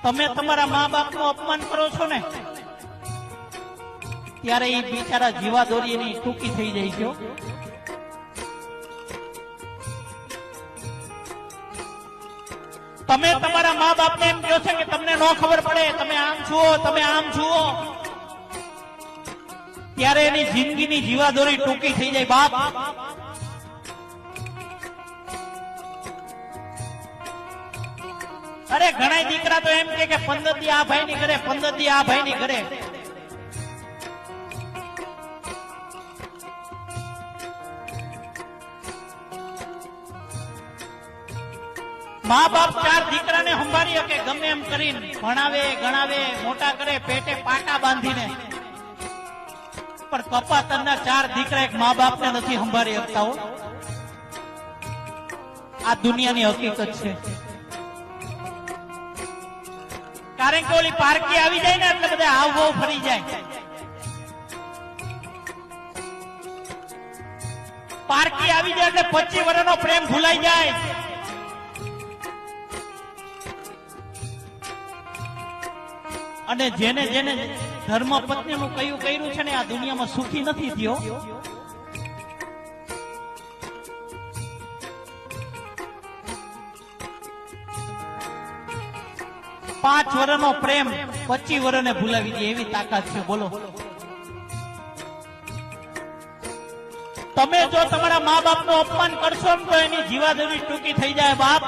તમે તમારા મા બાપ નું અપમાન કરો છો ને ત્યારે એ બિચારા જીવાદોરીની ટૂંકી થઈ જાય છે. તમે તમારા મા બાપ ને એમ કહો છો કે તમને નો ખબર પડે, તમે આમ જુઓ, તમે આમ જુઓ, ત્યારે એની જિંદગીની જીવાદોરી ટૂંકી થઈ જાય. બાપ અરે ઘણા દીકરા તો એમ કે 15 દી આ ભાઈ ની કરે, 15 દી આ ભાઈ ની કરે. મા બાપ 4 દીકરાને સંભાળી શકે ગમે એમ કરીને, ભણાવે ગણાવે મોટા કરે, પેટે પાટા બાંધીને, પણ કપાતરના 4 દીકરા એક મા બાપ ને નથી સંભાળી શકતા. આ દુનિયાની હકીકત છે. કારણ કે ઓલી પારકી આવી જાય ને એટલે બધા હાવ ભાવ ફરી જાય. પારકી આવી જાય એટલે 25 વર્ષનો પ્રેમ ભૂલાઈ જાય. અને જેને જેને ધર્મ પત્ની નું કયું કર્યું છે ને આ દુનિયામાં સુખી નથી થયો. પાંચ વર્ષનો પ્રેમ 25 વર્ષને ભૂલાવી દે એવી તાકાત છે. બોલો, તમે જો તમારા મા બાપ નું અપમાન કરશો ને તો એની જીવાદોરી ટૂંકી થઈ જાય. બાપ